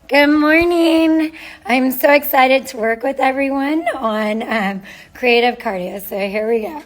Good morning. I'm so excited to work with everyone on creative cardio. So here we go.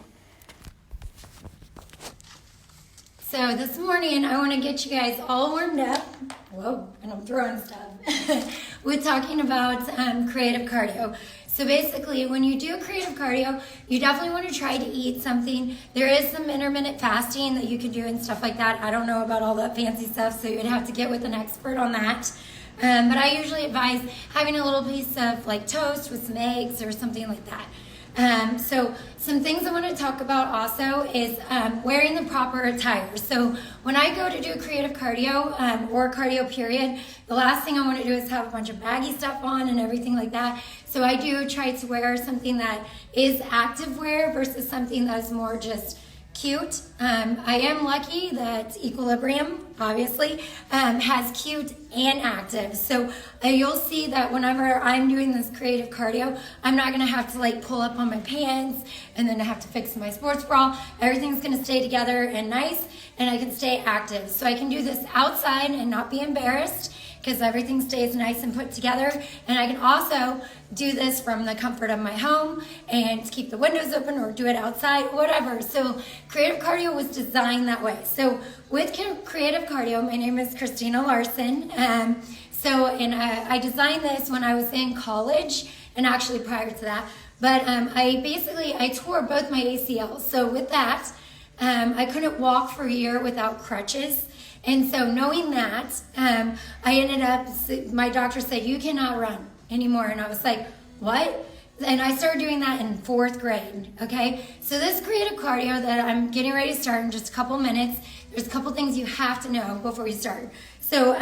So this morning I want to get you guys all warmed up. Whoa, and I'm throwing stuff. We're talking about creative cardio. So basically, when you do creative cardio, you definitely want to try to eat something. There is some intermittent fasting that you can do and stuff like that. I don't know about all that fancy stuff, so you'd have to get with an expert on that. But I usually advise having a little piece of like toast with some eggs or something like that. So some things I want to talk about also is wearing the proper attire. So when I go to do creative cardio or cardio period, the last thing I want to do is have a bunch of baggy stuff on and everything like that. So I do try to wear something that is activewear versus something that's more just cute. I am lucky that Equilibrium, obviously, has cute and active. So you'll see that whenever I'm doing this creative cardio, I'm not gonna have to like pull up on my pants and then I have to fix my sports bra. Everything's gonna stay together and nice, and I can stay active. So I can do this outside and not be embarrassed, because everything stays nice and put together. And I can also do this from the comfort of my home and keep the windows open or do it outside, whatever. So creative cardio was designed that way. So with creative cardio, my name is Christina Larson. I designed this when I was in college and actually prior to that. But I tore both my ACLs. So with that, I couldn't walk for a year without crutches. And so knowing that, I ended up, my doctor said, you cannot run anymore. And I was like, what? And I started doing that in 4th grade, okay? So this creative cardio that I'm getting ready to start in just a couple minutes, there's a couple things you have to know before you start. So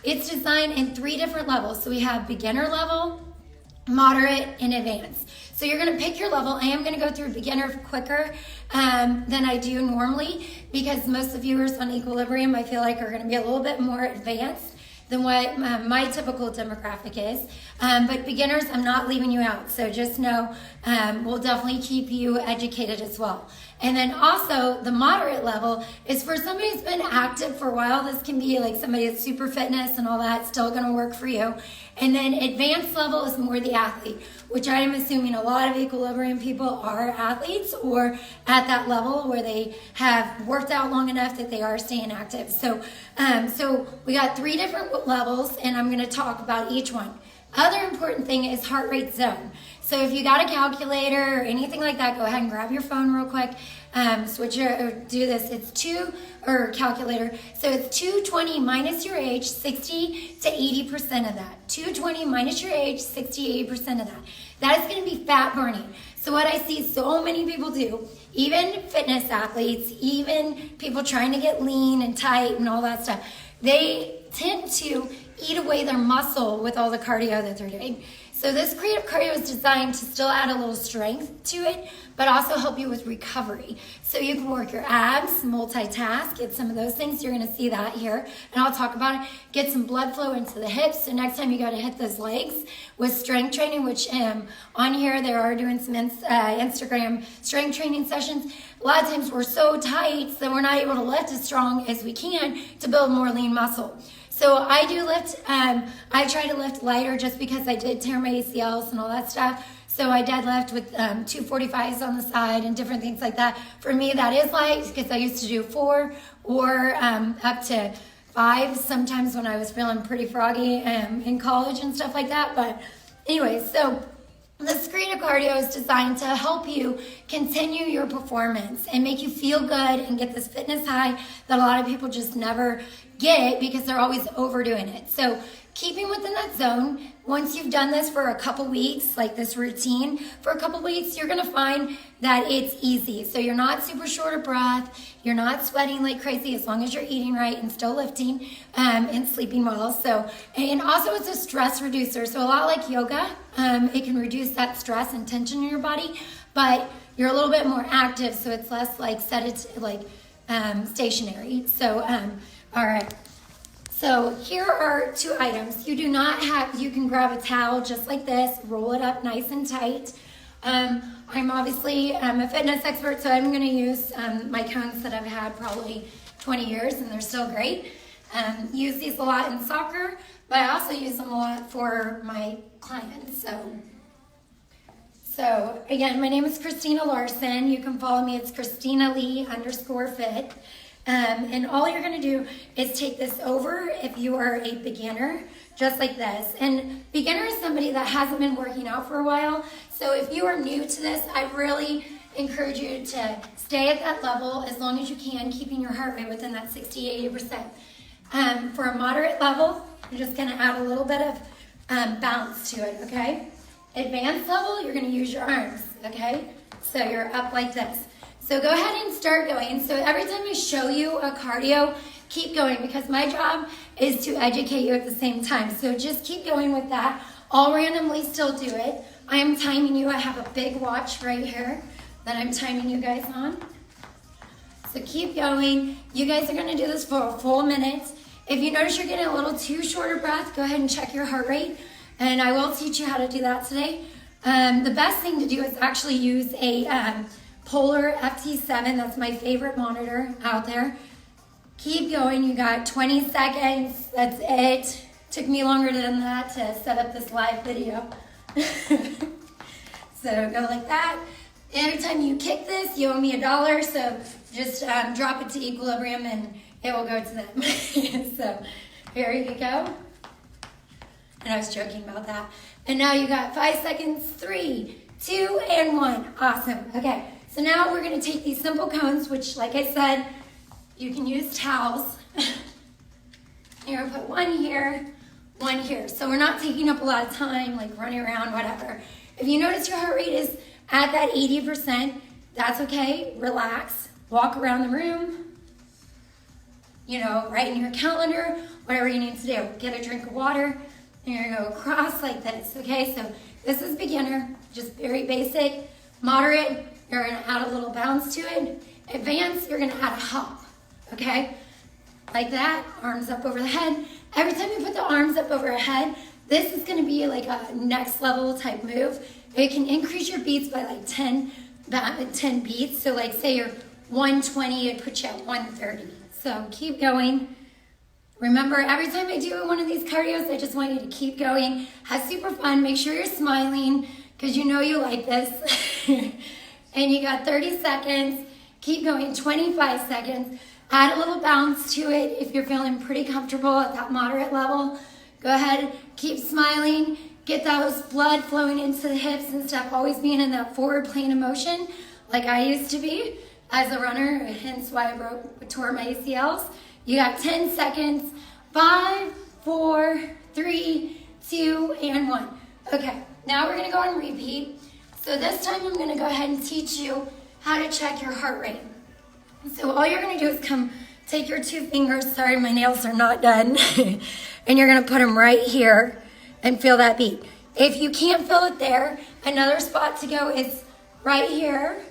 it's designed in 3 different levels. So we have beginner level, moderate, and advanced. So you're gonna pick your level. I am gonna go through beginner quicker than I do normally, because most of the viewers on Equilibrium, I feel like, are gonna be a little bit more advanced than what my typical demographic is. But beginners, I'm not leaving you out. So just know we'll definitely keep you educated as well. And then also the moderate level is for somebody who's been active for a while. This can be like somebody that's super fitness and all that, still gonna work for you. And then advanced level is more the athlete, which I am assuming a lot of Equilibrium people are athletes or at that level where they have worked out long enough that they are staying active. So we got 3 different levels, and I'm gonna talk about each one. Other important thing is heart rate zone. So if you got a calculator or anything like that, go ahead and grab your phone real quick. Do this. It's calculator. So it's 220 minus your age, 60 to 80% of that. 220 minus your age, 60 to 80% of that. That is going to be fat burning. So what I see so many people do, even fitness athletes, even people trying to get lean and tight and all that stuff, they tend to eat away their muscle with all the cardio that they're doing. So this creative cardio is designed to still add a little strength to it, but also help you with recovery. So you can work your abs, multitask, get some of those things. You're gonna see that here, and I'll talk about it. Get some blood flow into the hips, so next time you gotta hit those legs with strength training, which on here they are doing some Instagram strength training sessions. A lot of times we're so tight that we're not able to lift as strong as we can to build more lean muscle. So I do lift, I try to lift lighter just because I did tear my ACLs and all that stuff. So I deadlift with 245s on the side and different things like that. For me, that is light because I used to do 4 or up to 5 sometimes when I was feeling pretty froggy in college and stuff like that. But anyways, so this creative cardio is designed to help you continue your performance and make you feel good and get this fitness high that a lot of people just never get because they're always overdoing it. So keeping within that zone, once you've done this for a couple weeks, like this routine, for a couple weeks, you're gonna find that it's easy. So you're not super short of breath, you're not sweating like crazy as long as you're eating right and still lifting and sleeping well. So, and also it's a stress reducer. So a lot like yoga, it can reduce that stress and tension in your body, but you're a little bit more active, so it's less like stationary. So, all right. So here are 2 items. You can grab a towel just like this, roll it up nice and tight. I'm obviously a fitness expert, so I'm gonna use my cones that I've had probably 20 years and they're still great. use these a lot in soccer, but I also use them a lot for my clients. So again, my name is Christina Larson. You can follow me. It's Christina Lee _fit. And all you're going to do is take this over if you are a beginner, just like this. And beginner is somebody that hasn't been working out for a while. So if you are new to this, I really encourage you to stay at that level as long as you can, keeping your heart rate within that 60-80%. For a moderate level, you're just going to add a little bit of bounce to it, okay? Advanced level, you're going to use your arms, okay? So you're up like this. So go ahead and start going. So every time I show you a cardio, keep going, because my job is to educate you at the same time. So just keep going with that. I'll randomly still do it. I am timing you. I have a big watch right here that I'm timing you guys on. So keep going. You guys are going to do this for a full minute. If you notice you're getting a little too short of breath, go ahead and check your heart rate. And I will teach you how to do that today. The best thing to do is actually use a Polar FT7. That's my favorite monitor out there. Keep going. You got 20 seconds. That's it. Took me longer than that to set up this live video. So go like that. Every time you kick this, you owe me $1. So just drop it to equilibrium and it will go to them. So here you go. And I was joking about that. And now you got 5 seconds. 3, 2, and 1. Awesome. Okay. So now we're going to take these simple cones, which, like I said, you can use towels. You're going to put one here, one here. So we're not taking up a lot of time, like running around, whatever. If you notice your heart rate is at that 80%, that's okay. Relax. Walk around the room. You know, write in your calendar, whatever you need to do. Get a drink of water. And you're going to go across like this, okay? So this is beginner, just very basic. Moderate, you're going to add a little bounce to it. Advanced, you're going to add a hop, okay? Like that, arms up over the head. Every time you put the arms up over the head, this is going to be like a next level type move. It can increase your beats by like 10 beats. So like say you're 120, it puts you at 130. So keep going. Remember, every time I do one of these cardios, I just want you to keep going. Have super fun. Make sure you're smiling because you know you like this. And you got 30 seconds. Keep going, 25 seconds. Add a little bounce to it if you're feeling pretty comfortable at that moderate level. Go ahead, keep smiling. Get those blood flowing into the hips and stuff. Always being in that forward plane of motion like I used to be as a runner, hence why I tore my ACLs. You got 10 seconds. 5, 4, 3, 2, and 1. Okay, now we're going to go on repeat. So this time I'm going to go ahead and teach you how to check your heart rate. So all you're going to do is take your 2 fingers. Sorry, my nails are not done. And you're going to put them right here and feel that beat. If you can't feel it there, another spot to go is right here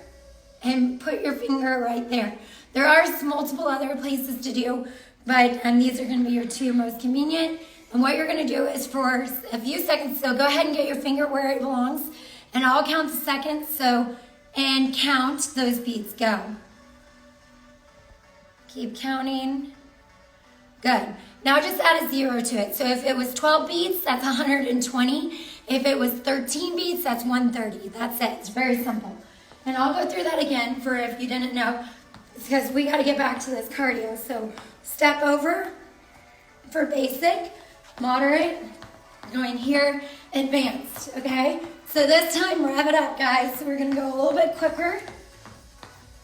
and put your finger right there. There are multiple other places to do, but these are going to be your 2 most convenient. And what you're going to do is for a few seconds, so go ahead and get your finger where it belongs, and I'll count the seconds, and count those beats. Go. Keep counting. Good. Now just add a 0 to it. So if it was 12 beats, that's 120. If it was 13 beats, that's 130. That's it. It's very simple. And I'll go through that again for if you didn't know, because we got to get back to this cardio. So step over for basic, moderate, going here, advanced, okay? So this time, rev it up, guys. So we're going to go a little bit quicker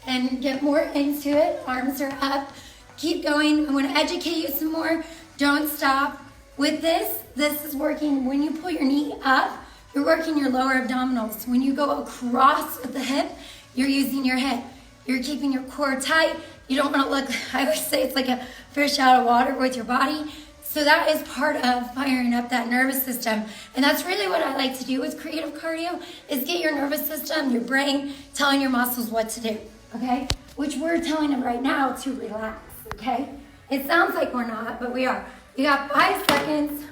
and get more into it. Arms are up. Keep going. I want to educate you some more. Don't stop. With this is working. When you pull your knee up, you're working your lower abdominals. When you go across with the hip, you're using your hip. You're keeping your core tight. You don't want to look, I always say it's like a fish out of water with your body. So that is part of firing up that nervous system. And that's really what I like to do with creative cardio, is get your nervous system, your brain, telling your muscles what to do, okay? Which we're telling them right now to relax, okay? It sounds like we're not, but we are. You got 5 seconds.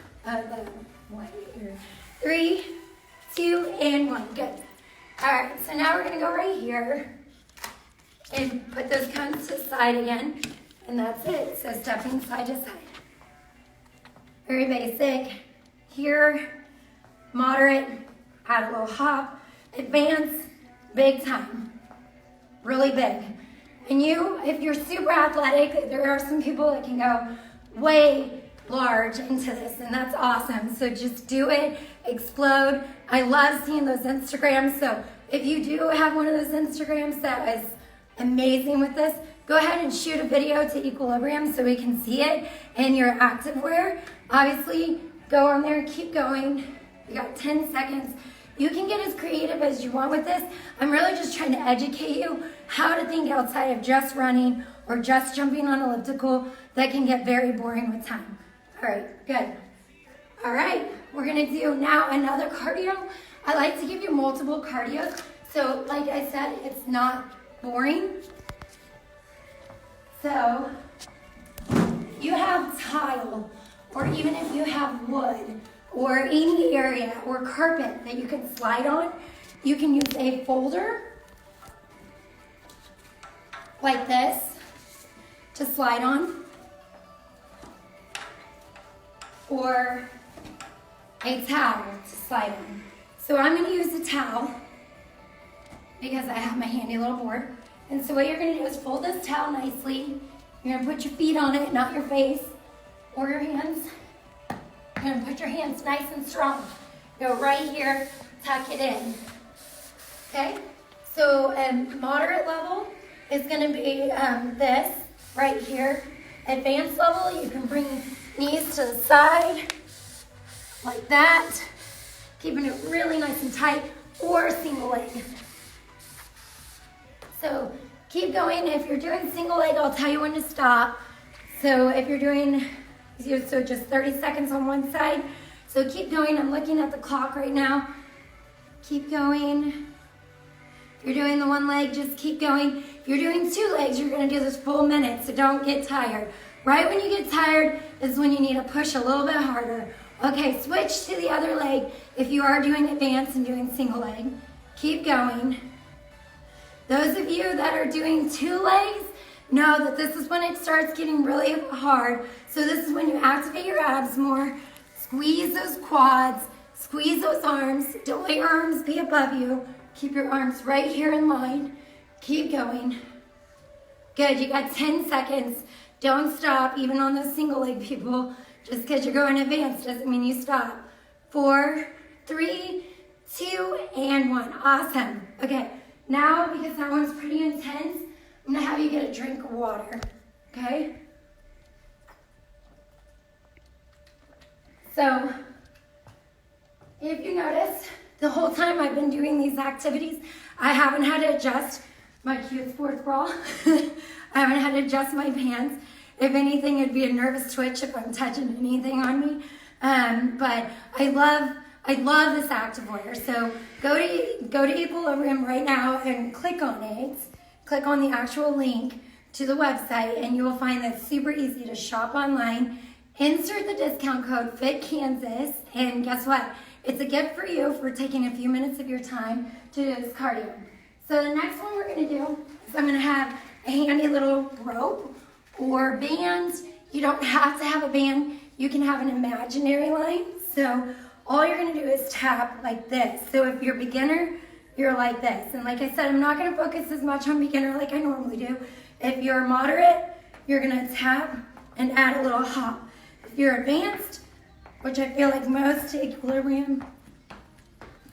3, 2, and 1. Good. All right, so now we're going to go right here and put those cones to the side again. And that's it. So stepping side to side. very basic. Here, moderate, add a little hop. Advance, big time, really big. And you, if you're super athletic, there are some people that can go way large into this, and that's awesome. So just do it, explode. I love seeing those Instagrams. So if you do have one of those Instagrams that is amazing with this, go ahead and shoot a video to Equilibrium so we can see it in your activewear. Obviously, go on there, keep going. You got 10 seconds. You can get as creative as you want with this. I'm really just trying to educate you how to think outside of just running or just jumping on elliptical. That can get very boring with time. All right, good. All right, we're gonna do now another cardio. I like to give you multiple cardios. So like I said, it's not boring. So you have tile, or even if you have wood, or any area or carpet that you can slide on, you can use a folder like this to slide on, or a towel to slide on. So I'm gonna use a towel because I have my handy little board. And so what you're gonna do is fold this towel nicely. You're gonna put your feet on it, not your face or your hands. You're gonna put your hands nice and strong. Go right here, tuck it in. Okay? So moderate level is gonna be this right here. Advanced level, you can bring knees to the side, like that. Keeping it really nice and tight, or single leg. So keep going. If you're doing single leg, I'll tell you when to stop. So if you're doing, so just 30 seconds on one side. So keep going. I'm looking at the clock right now. Keep going. If you're doing the one leg, just keep going. If you're doing two legs, you're gonna do this full minute, so don't get tired. Right when you get tired is when you need to push a little bit harder. Okay, switch to the other leg if you are doing advanced and doing single leg. Keep going. Those of you that are doing two legs know that this is when it starts getting really hard. So this is when you activate your abs more, squeeze those quads, squeeze those arms. Don't let your arms be above you. Keep your arms right here in line. Keep going. Good, you got 10 seconds. Don't stop, even on those single leg people. Just because you're going advanced doesn't mean you stop. 4, 3, 2, and 1. Awesome. Okay, now because that one's pretty intense, I'm gonna have you get a drink of water, okay? So, if you notice, the whole time I've been doing these activities, I haven't had to adjust my cute sports bra. I haven't had to adjust my pants. If anything, it'd be a nervous twitch if I'm touching anything on me. But I love this activewear. So go to Equilibrium right now and click on it. Click on the actual link to the website, and you will find that it's super easy to shop online. Insert the discount code FITKANSAS, and guess what? It's a gift for you for taking a few minutes of your time to do this cardio. So the next one we're gonna do is I'm gonna have a handy little rope or band. You don't have to have a band. You can have an imaginary line. So all you're gonna do is tap like this. So if you're a beginner, you're like this. And like I said, I'm not gonna focus as much on beginner like I normally do. If you're moderate, you're gonna tap and add a little hop. If you're advanced, which I feel like most Equilibrium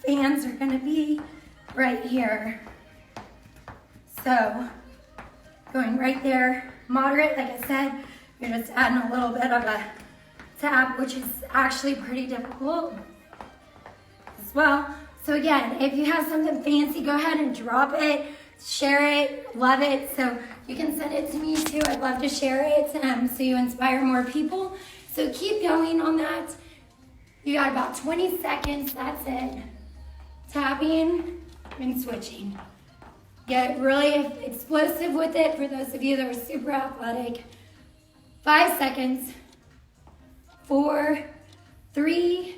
fans are gonna be right here. So going right there, moderate, like I said, you're just adding a little bit of a tap, which is actually pretty difficult as well. So again, if you have something fancy, go ahead and drop it, share it, love it. So you can send it to me too. I'd love to share it so you inspire more people. So keep going on that. You got about 20 seconds, that's it. Tapping and switching. Get really explosive with it for those of you that are super athletic. 5 seconds. 4, 3,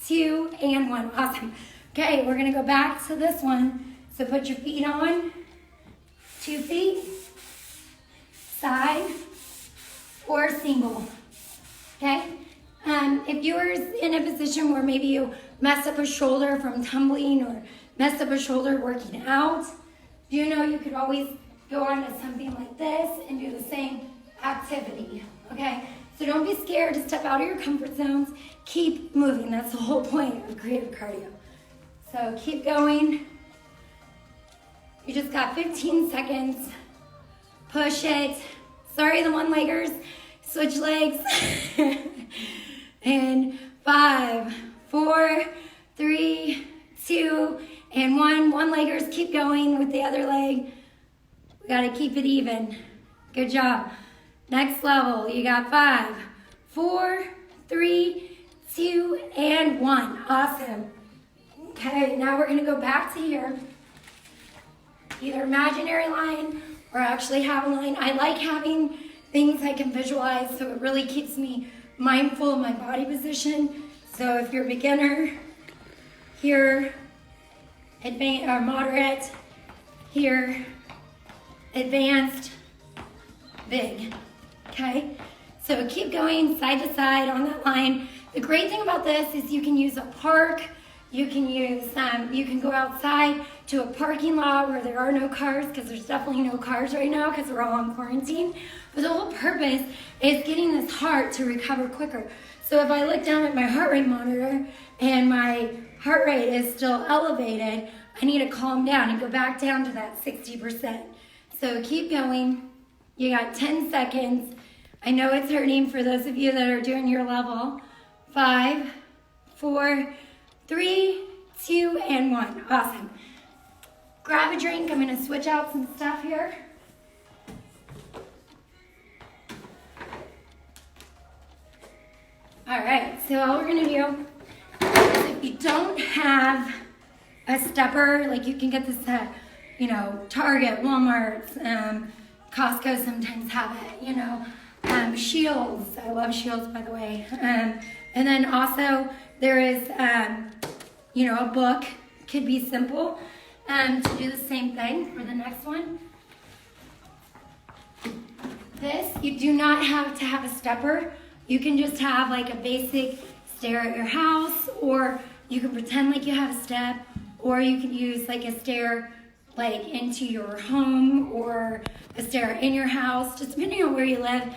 2, and 1. Awesome. Okay, we're gonna go back to this one. So put your feet on, 2 feet, side, or single. Okay? If you're in a position where maybe you messed up a shoulder from tumbling or messed up a shoulder working out, you know you could always go on to something like this and do the same activity, okay? So don't be scared to step out of your comfort zones. Keep moving. That's the whole point of creative cardio. So keep going. You just got 15 seconds. Push it. Sorry, the one-leggers. Switch legs. And 5, 4, 3, 2, and 1. One-leggers, keep going with the other leg. We gotta keep it even. Good job. Next level, you got 5, 4, 3, 2, and 1. Awesome. Okay, now we're gonna go back to here. Either imaginary line or actually have a line. I like having things I can visualize, so it really keeps me mindful of my body position. So if you're a beginner, here, advanced or moderate, here, advanced, big. Okay? So keep going side to side on that line. The great thing about this is you can use a park, you can go outside to a parking lot where there are no cars, because there's definitely no cars right now because we're all on quarantine. But the whole purpose is getting this heart to recover quicker. So if I look down at my heart rate monitor and my heart rate is still elevated, I need to calm down and go back down to that 60%. So keep going. You got 10 seconds. I know it's hurting for those of you that are doing your level. 5, 4, 3, 2, and 1. Awesome. Grab a drink. I'm going to switch out some stuff here. All right, so all we're going to do is if you don't have a stepper, like you can get this at, Target, Walmart, Costco sometimes have it, Shields. I love Shields, by the way. And then also there is, a book. Could be simple to do the same thing for the next one. This, you do not have to have a stepper. You can just have like a basic stair at your house, or you can pretend like you have a step, or you can use like a stair like into your home, or a stair in your house, just depending on where you live,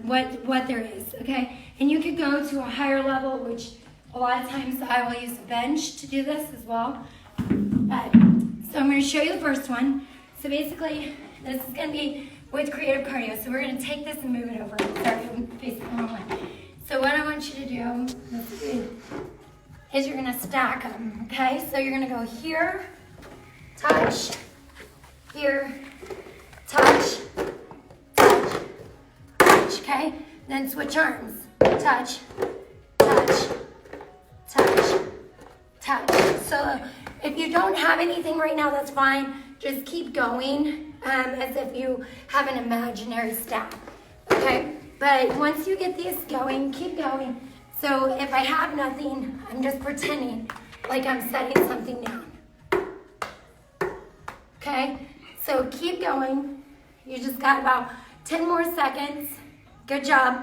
what there is, okay? And you could go to a higher level, which a lot of times I will use a bench to do this as well. So I'm going to show you the first one. So basically, this is going to be with creative cardio. So we're going to take this and move it over. Sorry, I'm facing the wrong way. So what I want you to do is you're going to stack them, okay? So you're going to go here, touch, here, touch, touch, touch, okay? Then switch arms. Touch, touch, touch, touch. So if you don't have anything right now, that's fine. Just keep going as if you have an imaginary staff, okay? But once you get these going, keep going. So if I have nothing, I'm just pretending like I'm setting something down. Okay? So keep going. You just got about 10 more seconds. Good job.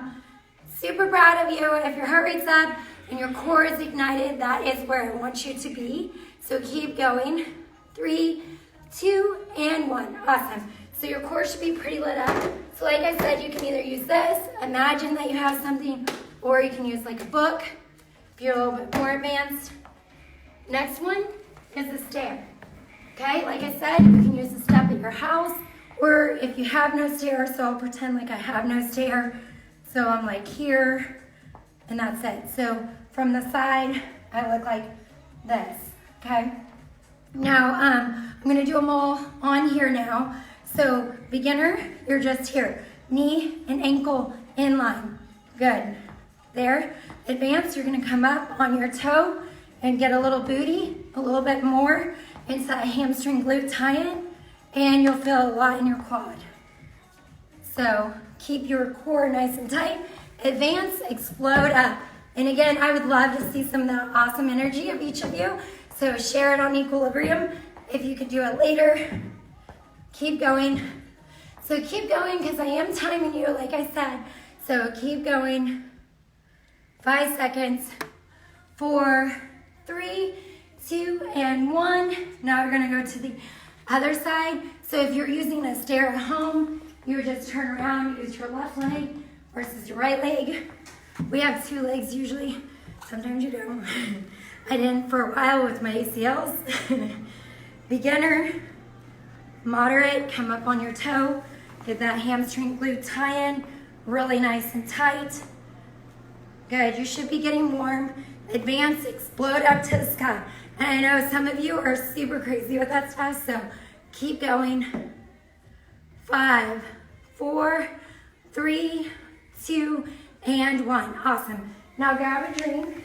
Super proud of you. If your heart rate's up and your core is ignited, that is where I want you to be. So keep going. 3, 2, and 1. Awesome. So your core should be pretty lit up. So like I said, you can either use this, imagine that you have something, or you can use like a book if you're a little bit more advanced. Next one is the stair. Okay, like I said, you can use the step at your house, or if you have no stair, so I'll pretend like I have no stair. So I'm like here, and that's it. So from the side, I look like this, okay? Now, I'm gonna do them all on here now. So beginner, you're just here. Knee and ankle in line. Good. There. Advanced, you're gonna come up on your toe and get a little booty, a little bit more into that hamstring glute tie-in, and you'll feel a lot in your quad. So keep your core nice and tight. Advance, explode up. And again, I would love to see some of that awesome energy of each of you. So share it on Equilibrium. If you could do it later, keep going. So keep going because I am timing you, like I said. So keep going. 5 seconds. 4, 3, 2, and 1. Now we're gonna go to the other side. So if you're using a stair at home, you would just turn around, use your left leg versus your right leg. We have 2 legs usually. Sometimes you don't. I didn't for a while with my ACLs. Beginner, moderate, come up on your toe. Get that hamstring glute tie-in, really nice and tight. Good, you should be getting warm. Advance, explode up to the sky. And I know some of you are super crazy with that stuff, so keep going. 5, 4, 3, 2, and 1. Awesome. Now grab a drink.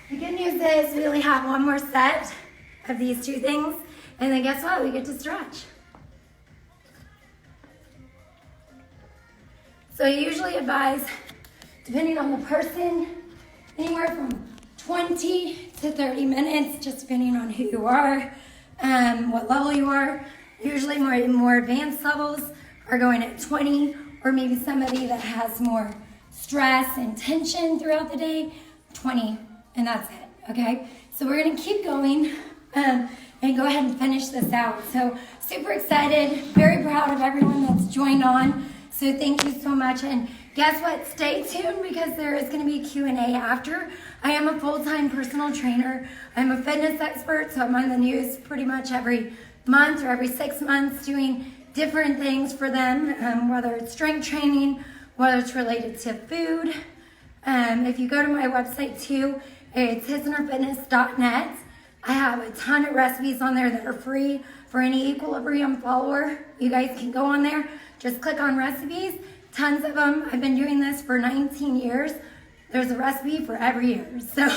The good news is we only have one more set of these 2 things, and then guess what? We get to stretch. So I usually advise, depending on the person, anywhere from 20 to 30 minutes, just depending on who you are, what level you are. Usually more advanced levels are going at 20, or maybe somebody that has more stress and tension throughout the day, 20, and that's it, okay? So we're gonna keep going and go ahead and finish this out. So super excited, very proud of everyone that's joined on. So thank you so much. And guess what? Stay tuned because there is going to be a Q&A after. I am a full-time personal trainer. I'm a fitness expert, so I'm on the news pretty much every month or every 6 months doing different things for them, whether it's strength training, whether it's related to food. If you go to my website too, it's hisandherfitness.net. I have a ton of recipes on there that are free for any Equilibrium follower. You guys can go on there. Just click on recipes, tons of them. I've been doing this for 19 years. There's a recipe for every year. So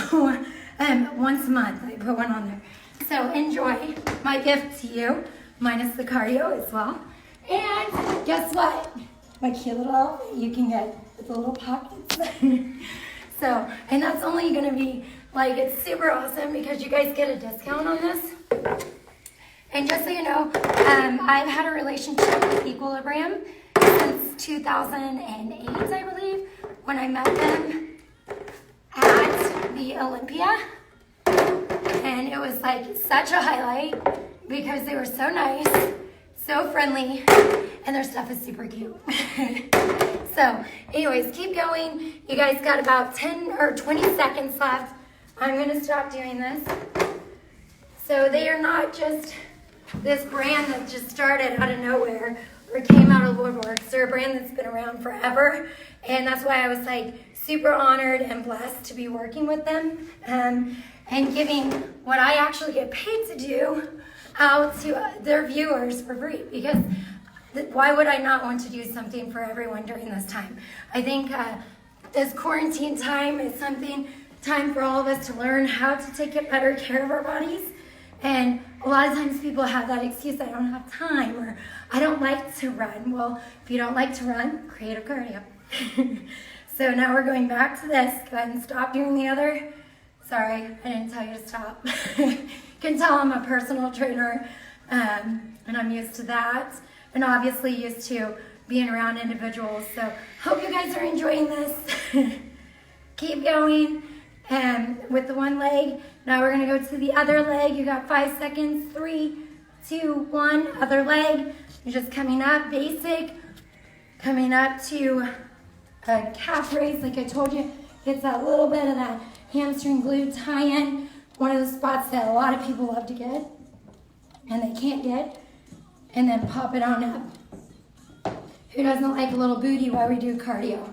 once a month I put one on there. So enjoy my gift to you, minus the cardio as well. And guess what? My cute little outfit you can get with the little pockets. So, and that's only gonna be like, it's super awesome because you guys get a discount on this. And just so you know, I've had a relationship with Equilibrium since 2008, I believe, when I met them at the Olympia. And it was like such a highlight because they were so nice, so friendly, and their stuff is super cute. So anyways, keep going. You guys got about 10 or 20 seconds left. I'm gonna stop doing this. So they are not just this brand that just started out of nowhere or came out of the woodworks. They're a brand that's been around forever, and that's why I was like super honored and blessed to be working with them and giving what I actually get paid to do out to their viewers for free, because why would I not want to do something for everyone during this time? I think this quarantine time is time for all of us to learn how to take better care of our bodies. And a lot of times people have that excuse, I don't have time, or I don't like to run. Well, if you don't like to run, creative cardio. So now we're going back to this. Go ahead and stop doing the other. Sorry, I didn't tell you to stop. You can tell I'm a personal trainer, and I'm used to that, and obviously used to being around individuals. So hope you guys are enjoying this. Keep going. With the one leg. Now we're gonna go to the other leg. You got 5 seconds. 3, 2, 1. Other leg. You're just coming up, basic. Coming up to a calf raise, like I told you. Gets that little bit of that hamstring glute tie-in. One of the spots that a lot of people love to get, and they can't get. And then pop it on up. Who doesn't like a little booty while we do cardio?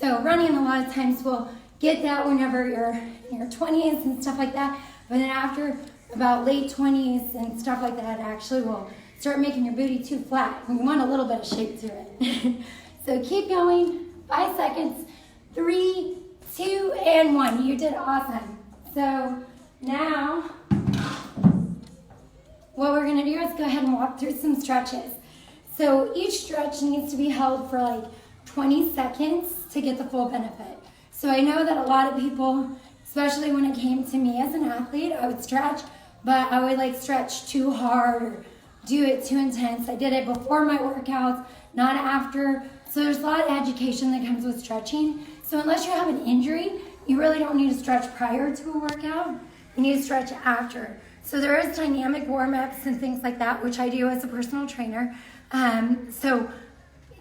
So running a lot of times will get that whenever you're in your 20s and stuff like that. But then after about late 20s and stuff like that, actually will start making your booty too flat. And you want a little bit of shape to it. So keep going. 5 seconds. 3, 2, and 1. You did awesome. So now what we're going to do is go ahead and walk through some stretches. So each stretch needs to be held for like 20 seconds to get the full benefit. So I know that a lot of people, especially when it came to me as an athlete, I would stretch, but I would like stretch too hard or do it too intense. I did it before my workouts, not after. So there's a lot of education that comes with stretching. So unless you have an injury, you really don't need to stretch prior to a workout. You need to stretch after. So there is dynamic warm-ups and things like that, which I do as a personal trainer. So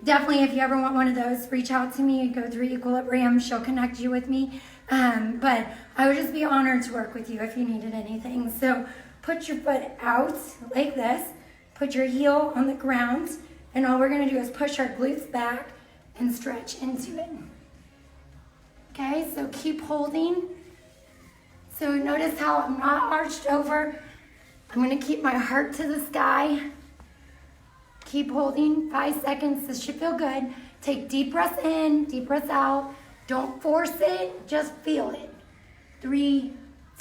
definitely, if you ever want one of those, reach out to me. Go through Equilibrium. She'll connect you with me. But I would just be honored to work with you if you needed anything. So put your foot out like this. Put your heel on the ground. And all we're going to do is push our glutes back and stretch into it. Okay, so keep holding. So notice how I'm not arched over. I'm going to keep my heart to the sky. Keep holding 5 seconds. This should feel good. Take deep breaths in, deep breaths out. Don't force it, just feel it. 3,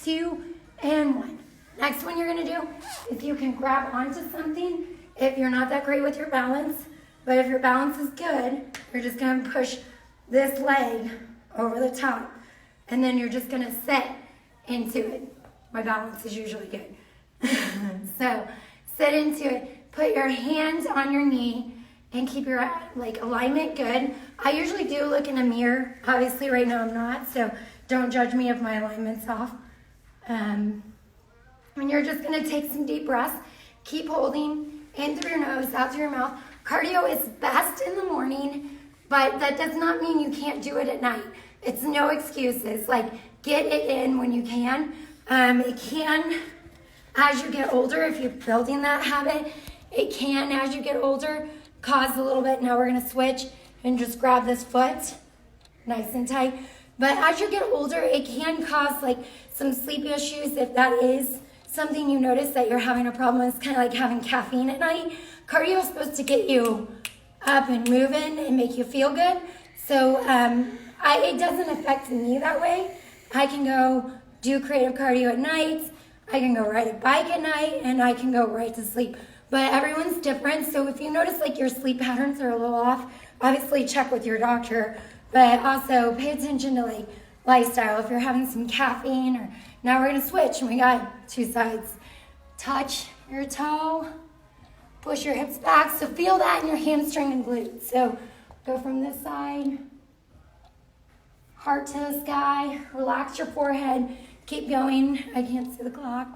2, and 1. Next one you're going to do, if you can grab onto something, if you're not that great with your balance, but if your balance is good, you're just going to push this leg over the top. And then you're just going to sit into it. My balance is usually good. So sit into it. Put your hands on your knee and keep your alignment good. I usually do look in a mirror. Obviously right now I'm not, so don't judge me if my alignment's off. And you're just going to take some deep breaths. Keep holding in through your nose, out through your mouth. Cardio is best in the morning, but that does not mean you can't do it at night. It's no excuses. Get it in when you can. It can, as you get older, if you're building that habit, it can, as you get older, cause a little bit. Now we're going to switch and just grab this foot nice and tight. But as you get older, it can cause some sleep issues if that is something you notice that you're having a problem. It's kind of like having caffeine at night. Cardio is supposed to get you up and moving and make you feel good. So it doesn't affect me that way. I can go do creative cardio at night. I can go ride a bike at night, and I can go right to sleep. But everyone's different. So if you notice your sleep patterns are a little off, obviously check with your doctor. But also pay attention to lifestyle. If you're having some caffeine, or now we're gonna switch, and we got 2 sides. Touch your toe, push your hips back. So feel that in your hamstring and glutes. So go from this side, heart to the sky, relax your forehead, keep going. I can't see the clock.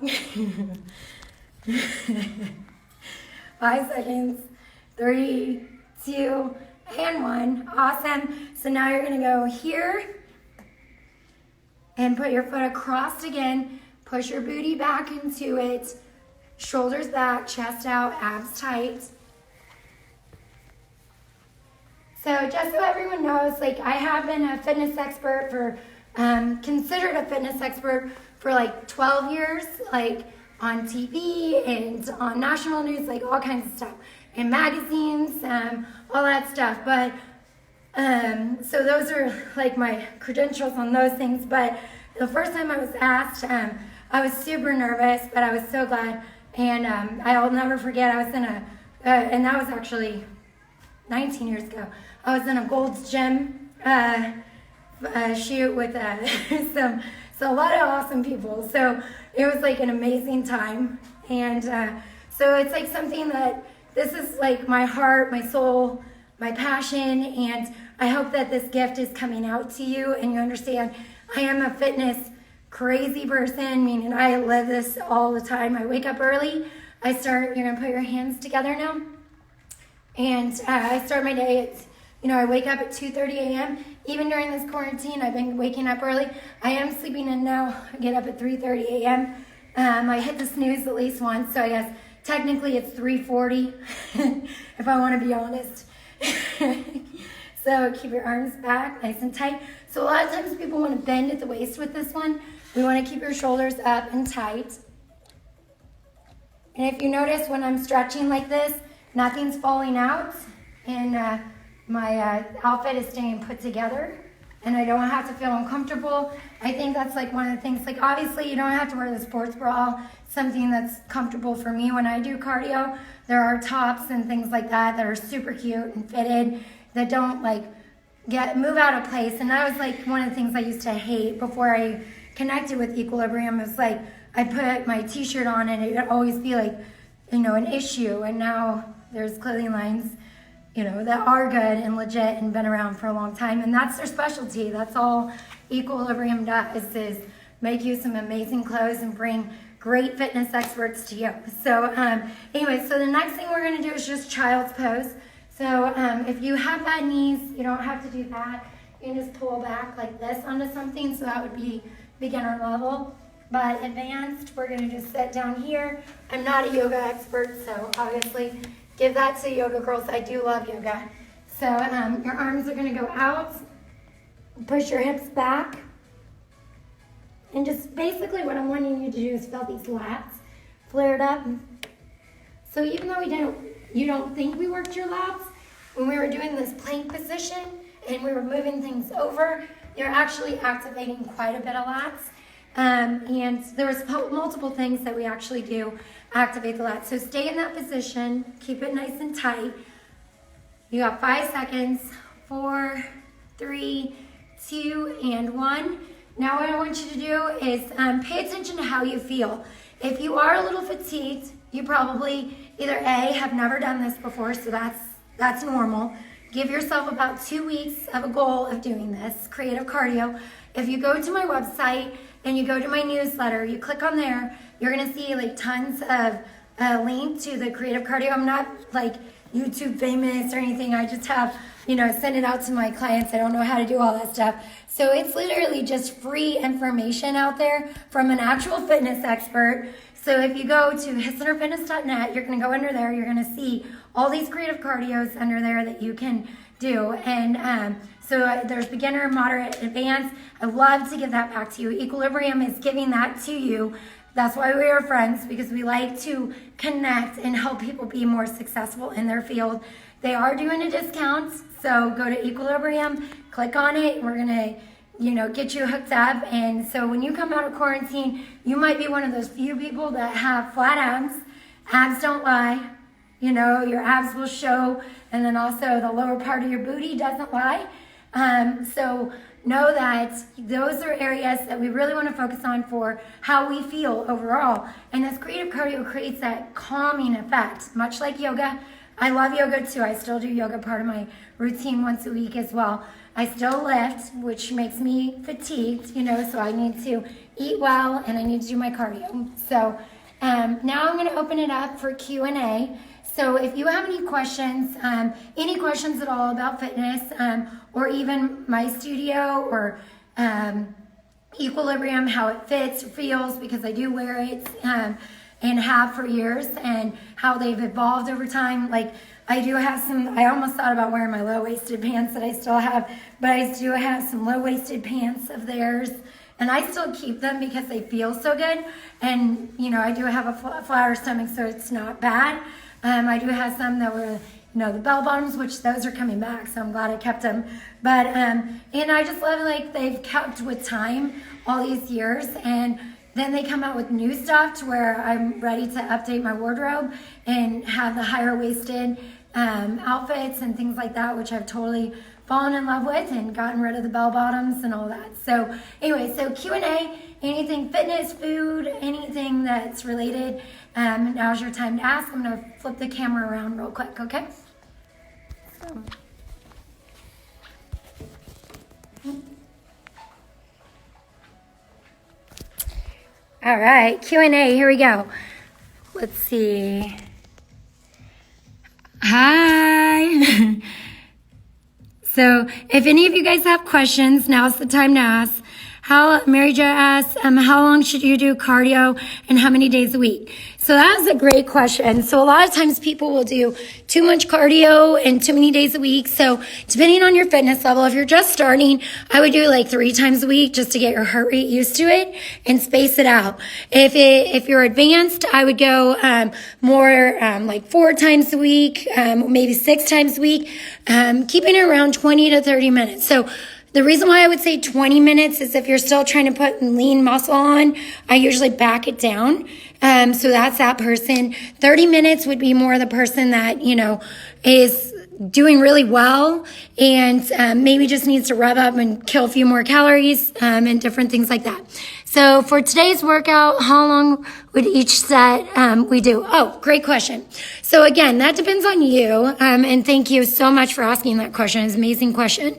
5 seconds, 3, 2, and 1. Awesome. So now you're gonna go here and put your foot across again. Push your booty back into it. Shoulders back, chest out, abs tight. So just so everyone knows, I have been a fitness expert for, considered a fitness expert for 12 years, on TV and on national news, all kinds of stuff, in magazines, all that stuff. But so those are my credentials on those things. But the first time I was asked, I was super nervous, but I was so glad. And I'll never forget, I was in and that was actually 19 years ago. I was in a Gold's Gym shoot with so a lot of awesome people. So it was an amazing time. And so it's something that this is my heart, my soul, my passion. And I hope that this gift is coming out to you and you understand I am a fitness crazy person, meaning I live this all the time. I wake up early. You're going to put your hands together now. And I start my day at, I wake up at 2:30 a.m. Even during this quarantine, I've been waking up early. I am sleeping in now. I get up at 3:30 a.m. I hit the snooze at least once, so I guess technically it's 3:40 if I want to be honest. So keep your arms back nice and tight. So a lot of times people want to bend at the waist with this one. We want to keep your shoulders up and tight. And if you notice when I'm stretching like this, nothing's falling out, and my outfit is staying put together, and I don't have to feel uncomfortable. I think that's one of the things, obviously you don't have to wear the sports bra, something that's comfortable for me when I do cardio. There are tops and things like that are super cute and fitted that don't move out of place. And that was one of the things I used to hate before I connected with Equilibrium. It was I put my t-shirt on and it would always be an issue. And now there's clothing lines that are good and legit and been around for a long time. And that's their specialty. That's all Equilibrium does, is make you some amazing clothes and bring great fitness experts to you. So anyway, so the next thing we're gonna do is just child's pose. So if you have bad knees, you don't have to do that. You can just pull back like this onto something, so that would be beginner level. But advanced, we're gonna just sit down here. I'm not a yoga expert, so obviously give that to yoga girls. I do love yoga. So your arms are gonna go out, push your hips back, and just basically what I'm wanting you to do is feel these lats flared up. So even though you don't think we worked your lats, when we were doing this plank position and we were moving things over, you're actually activating quite a bit of lats. And there was multiple things that we actually do activate the lats. So stay in that position, keep it nice and tight. You got 5 seconds, 4, 3, 2, and 1. Now what I want you to do is pay attention to how you feel. If you are a little fatigued, you probably either A, have never done this before, so that's normal. Give yourself about 2 weeks of a goal of doing this, creative cardio. If you go to my website and you go to my newsletter, you click on there, you're gonna see like tons of link to the creative cardio. I'm not like YouTube famous or anything. I just have, send it out to my clients. I don't know how to do all that stuff. So it's literally just free information out there from an actual fitness expert. So if you go to hislinnerfitness.net, you're gonna go under there, you're gonna see all these creative cardios under there that you can do. And so there's beginner, moderate, advanced. I love to give that back to you. Equilibrium is giving that to you. That's why we are friends, because we like to connect and help people be more successful in their field. They are doing a discount, so go to Equilibrium, click on it. We're gonna, get you hooked up. And so when you come out of quarantine, you might be one of those few people that have flat abs. Abs don't lie. Your abs will show, and then also the lower part of your booty doesn't lie. So know that those are areas that we really want to focus on for how we feel overall. And this creative cardio creates that calming effect, much like yoga. I love yoga too. I still do yoga, part of my routine once a week as well. I still lift, which makes me fatigued, so I need to eat well and I need to do my cardio. So now I'm going to open it up for Q&A. So if you have any questions at all about fitness, or even my studio or Equilibrium, how it fits or feels, because I do wear it and have for years, and how they've evolved over time. Like I almost thought about wearing my low-waisted pants that I still have, but I do have some low-waisted pants of theirs. And I still keep them because they feel so good. And, I do have a flatter stomach, so it's not bad. I do have some that were, the bell bottoms, which those are coming back, so I'm glad I kept them. But, and I just love, they've kept with time all these years. And then they come out with new stuff to where I'm ready to update my wardrobe and have the higher waisted outfits and things like that, which I've totally fallen in love with and gotten rid of the bell bottoms and all that. So anyway, so Q&A, anything fitness, food, anything that's related, now's your time to ask. I'm gonna flip the camera around real quick, okay? So. All right, Q&A, here we go. Let's see. Hi. So if any of you guys have questions, now's the time to ask. Mary Jo asks, how long should you do cardio and how many days a week? So that was a great question. So a lot of times people will do too much cardio and too many days a week. So depending on your fitness level, if you're just starting, I would do 3 times a week just to get your heart rate used to it and space it out. If you're advanced, I would go more 4 times a week, maybe 6 times a week, keeping it around 20 to 30 minutes. So the reason why I would say 20 minutes is if you're still trying to put lean muscle on, I usually back it down. So that's that person. 30 minutes would be more the person that, is doing really well and maybe just needs to rev up and kill a few more calories and different things like that. So for today's workout, how long would each set we do? Oh, great question. So again, that depends on you. And thank you so much for asking that question. It's an amazing question.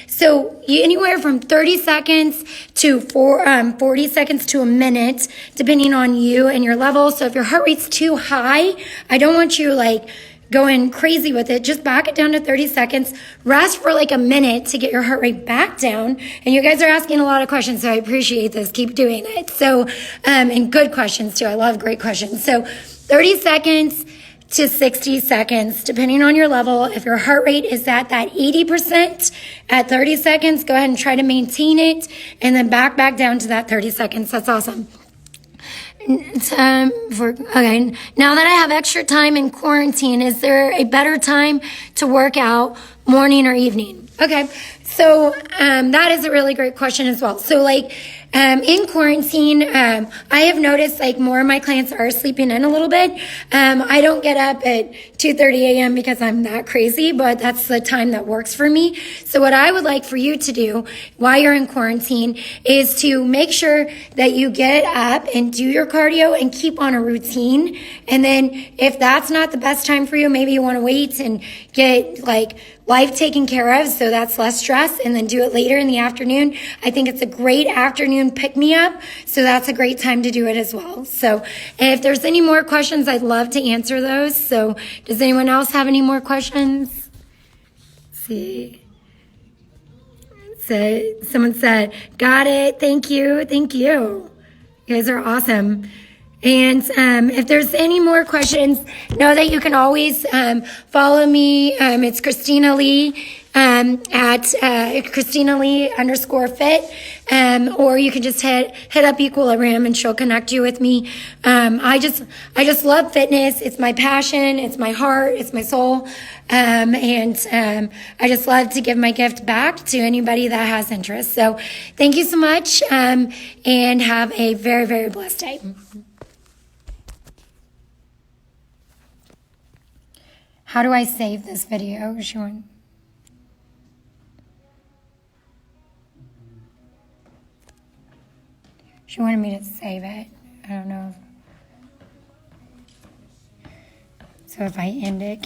So anywhere from 30 seconds to 40 seconds to a minute, depending on you and your level. So if your heart rate's too high, I don't want you like going crazy with it. Just back it down to 30 seconds. Rest for like a minute to get your heart rate back down. And you guys are asking a lot of questions, so I appreciate this. Keep doing it. So, and good questions too. I love great questions. So 30 seconds to 60 seconds, depending on your level. If your heart rate is at that 80% at 30 seconds, go ahead and try to maintain it and then back down to that 30 seconds. That's awesome. Okay, now that I have extra time in quarantine, is there a better time to work out, morning or evening? Okay, so that is a really great question as well. So like in quarantine, I have noticed like more of my clients are sleeping in a little bit. I don't get up at 2:30 a.m. because I'm that crazy, but that's the time that works for me. So what I would like for you to do while you're in quarantine is to make sure that you get up and do your cardio and keep on a routine. And then if that's not the best time for you, maybe you want to wait and get like life taken care of, so that's less stress, and then do it later in the afternoon. I think it's a great afternoon pick-me-up, so that's a great time to do it as well. So if there's any more questions, I'd love to answer those. So does anyone else have any more questions? Let's see. So someone said, got it, thank you. You guys are awesome. And if there's any more questions, know that you can always follow me. It's Christina Lee at Christina Lee _fit, or you can just hit up Equilibrium and she'll connect you with me. I just love fitness. It's my passion. It's my heart. It's my soul. And I just love to give my gift back to anybody that has interest. So thank you so much, and have a very, very blessed day. How do I save this video? She wanted me to save it. I don't know. So if I end it.